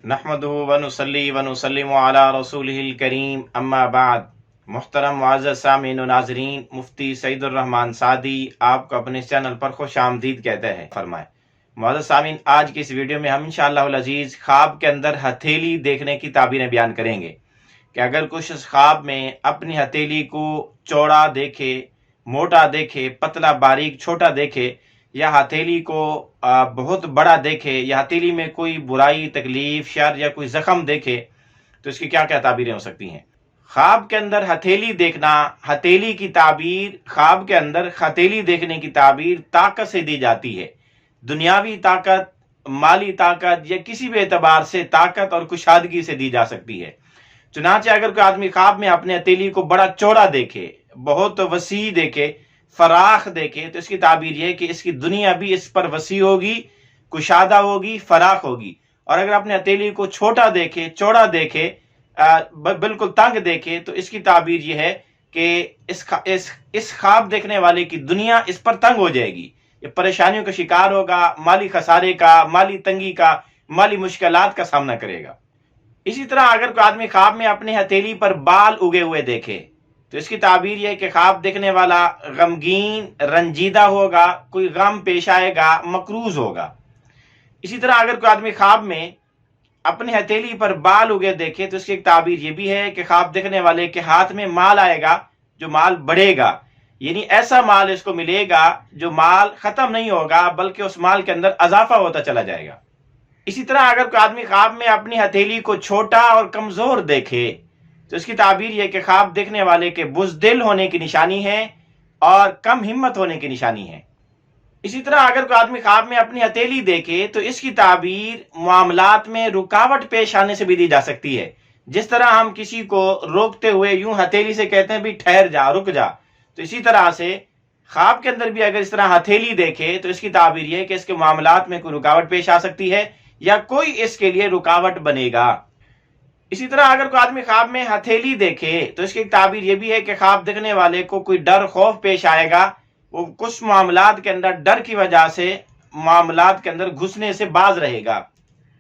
نحمدہ ونصلی ونسلم علی رسولہ الکریم اما بعد۔ محترم معزز سامعین و ناظرین، مفتی سعید الرحمن سعدی آپ کو اپنے چینل پر خوش آمدید کہتے ہیں۔ فرمائے معزز سامعین، آج کی اس ویڈیو میں ہم انشاءاللہ العزیز خواب کے اندر ہتھیلی دیکھنے کی تعبیریں بیان کریں گے کہ اگر کچھ اس خواب میں اپنی ہتھیلی کو چوڑا دیکھے، موٹا دیکھے، پتلا باریک چھوٹا دیکھے، یا ہتھیلی کو بہت بڑا دیکھے، یا ہتھیلی میں کوئی برائی، تکلیف، شر یا کوئی زخم دیکھے، تو اس کی کیا کیا تعبیریں ہو سکتی ہیں۔ خواب کے اندر ہتھیلی دیکھنا، ہتھیلی کی تعبیر، خواب کے اندر ہتھیلی دیکھنے کی تعبیر طاقت سے دی جاتی ہے۔ دنیاوی طاقت، مالی طاقت یا کسی بھی اعتبار سے طاقت اور کشادگی سے دی جا سکتی ہے۔ چنانچہ اگر کوئی آدمی خواب میں اپنے ہتھیلی کو بڑا چوڑا دیکھے، بہت وسیع دیکھے، فراخ دیکھے، تو اس کی تعبیر یہ ہے کہ اس کی دنیا بھی اس پر وسیع ہوگی، کشادہ ہوگی، فراخ ہوگی۔ اور اگر اپنے ہتھیلی کو چھوٹا دیکھے، چوڑا دیکھے، بالکل تنگ دیکھے، تو اس کی تعبیر یہ ہے کہ اس خواب دیکھنے والے کی دنیا اس پر تنگ ہو جائے گی، یہ پریشانیوں کا شکار ہوگا، مالی خسارے کا، مالی تنگی کا، مالی مشکلات کا سامنا کرے گا۔ اسی طرح اگر کوئی آدمی خواب میں اپنے ہتھیلی پر بال اگے ہوئے دیکھے، تو اس کی تعبیر یہ ہے کہ خواب دیکھنے والا غمگین، رنجیدہ ہوگا، کوئی غم پیش آئے گا، مقروض ہوگا۔ اسی طرح اگر کوئی آدمی خواب میں اپنی ہتھیلی پر بال اگے دیکھے، تو اس کی ایک تعبیر یہ بھی ہے کہ خواب دیکھنے والے کے ہاتھ میں مال آئے گا، جو مال بڑھے گا، یعنی ایسا مال اس کو ملے گا جو مال ختم نہیں ہوگا، بلکہ اس مال کے اندر اضافہ ہوتا چلا جائے گا۔ اسی طرح اگر کوئی آدمی خواب میں اپنی ہتھیلی کو چھوٹا اور کمزور دیکھے، تو اس کی تعبیر یہ کہ خواب دیکھنے والے کے بزدل ہونے کی نشانی ہے اور کم ہمت ہونے کی نشانی ہے۔ اسی طرح اگر کوئی آدمی خواب میں اپنی ہتھیلی دیکھے، تو اس کی تعبیر معاملات میں رکاوٹ پیش آنے سے بھی دی جا سکتی ہے۔ جس طرح ہم کسی کو روکتے ہوئے یوں ہتھیلی سے کہتے ہیں بھی ٹھہر جا، رک جا، تو اسی طرح سے خواب کے اندر بھی اگر اس طرح ہتھیلی دیکھے، تو اس کی تعبیر یہ ہے کہ اس کے معاملات میں کوئی رکاوٹ پیش آ سکتی ہے یا کوئی اس کے لیے رکاوٹ بنے گا۔ اسی طرح اگر کوئی آدمی خواب میں ہتھیلی دیکھے، تو اس کی ایک تعبیر یہ بھی ہے کہ خواب دیکھنے والے کو کوئی ڈر، خوف پیش آئے گا، وہ کچھ معاملات کے اندر ڈر کی وجہ سے معاملات کے اندر گھسنے سے باز رہے گا۔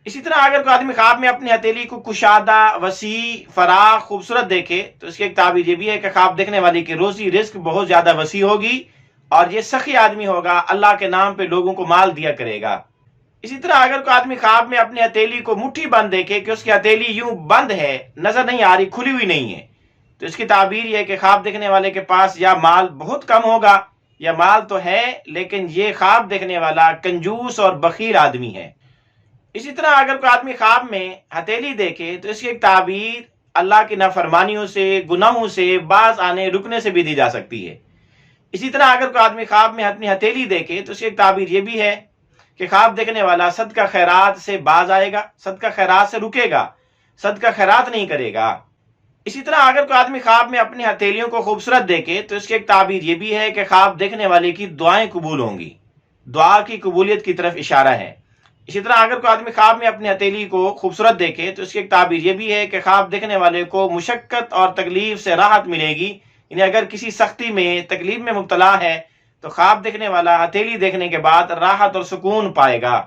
اسی طرح اگر کوئی آدمی خواب میں اپنی ہتھیلی کو کشادہ، وسیع، فراخ، خوبصورت دیکھے، تو اس کی ایک تعبیر یہ بھی ہے کہ خواب دیکھنے والے کی روزی رزق بہت زیادہ وسیع ہوگی اور یہ سخی آدمی ہوگا، اللہ کے نام پہ لوگوں کو مال دیا کرے گا۔ اسی طرح اگر کوئی آدمی خواب میں اپنی ہتھیلی کو مٹھی بند دیکھے کہ اس کی ہتھیلی یوں بند ہے، نظر نہیں آ رہی، کھلی ہوئی نہیں ہے، تو اس کی تعبیر یہ ہے کہ خواب دیکھنے والے کے پاس یا مال بہت کم ہوگا، یا مال تو ہے لیکن یہ خواب دیکھنے والا کنجوس اور بخیل آدمی ہے۔ اسی طرح اگر کوئی آدمی خواب میں ہتھیلی دیکھے، تو اس کی ایک تعبیر اللہ کی نافرمانیوں سے، گناہوں سے باز آنے، رکنے سے بھی دی جا سکتی ہے۔ اسی طرح اگر کوئی آدمی خواب میں اپنی ہتھیلی دیکھے، تو اس کی ایک تعبیر یہ بھی ہے کہ خواب دیکھنے والا صدقہ خیرات سے باز آئے گا، صدقہ خیرات سے رکے گا، صدقہ خیرات نہیں کرے گا۔ اسی طرح اگر کوئی آدمی خواب میں اپنی ہتھیلیوں کو خوبصورت دیکھے، تو اس کی ایک تعبیر یہ بھی ہے کہ خواب دیکھنے والے کی دعائیں قبول ہوں گی، دعا کی قبولیت کی طرف اشارہ ہے۔ اسی طرح اگر کوئی آدمی خواب میں اپنی ہتھیلی کو خوبصورت دیکھے، تو اس کی ایک تعبیر یہ بھی ہے کہ خواب دیکھنے والے کو مشقت اور تکلیف سے راحت ملے گی، یعنی اگر کسی سختی میں، تکلیف میں مبتلا ہے، تو خواب دیکھنے والا ہتھیلی دیکھنے کے بعد راحت اور سکون پائے گا۔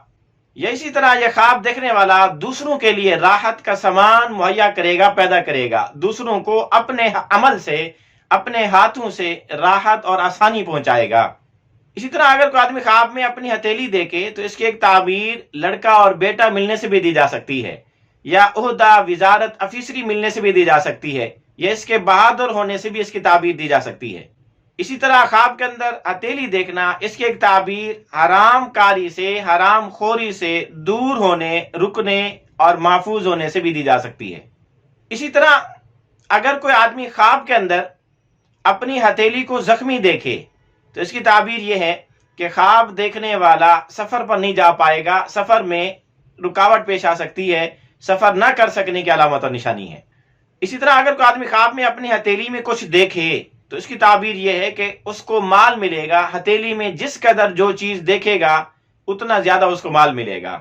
یا اسی طرح یہ خواب دیکھنے والا دوسروں کے لیے راحت کا سامان مہیا کرے گا، پیدا کرے گا، دوسروں کو اپنے عمل سے، اپنے ہاتھوں سے راحت اور آسانی پہنچائے گا۔ اسی طرح اگر کوئی آدمی خواب میں اپنی ہتھیلی دیکھے، تو اس کی ایک تعبیر لڑکا اور بیٹا ملنے سے بھی دی جا سکتی ہے، یا عہدہ، وزارت، آفیسری ملنے سے بھی دی جا سکتی ہے، یا اس کے بہادر ہونے سے بھی اس کی تعبیر دی جا سکتی ہے۔ اسی طرح خواب کے اندر ہتھیلی دیکھنا، اس کی ایک تعبیر حرام کاری سے، حرام خوری سے دور ہونے، رکنے اور محفوظ ہونے سے بھی دی جا سکتی ہے۔ اسی طرح اگر کوئی آدمی خواب کے اندر اپنی ہتھیلی کو زخمی دیکھے، تو اس کی تعبیر یہ ہے کہ خواب دیکھنے والا سفر پر نہیں جا پائے گا، سفر میں رکاوٹ پیش آ سکتی ہے، سفر نہ کر سکنے کی علامت اور نشانی ہے۔ اسی طرح اگر کوئی آدمی خواب میں اپنی ہتھیلی میں کچھ دیکھے، تو اس کی تعبیر یہ ہے کہ اس کو مال ملے گا، ہتھیلی میں جس قدر جو چیز دیکھے گا اتنا زیادہ اس کو مال ملے گا۔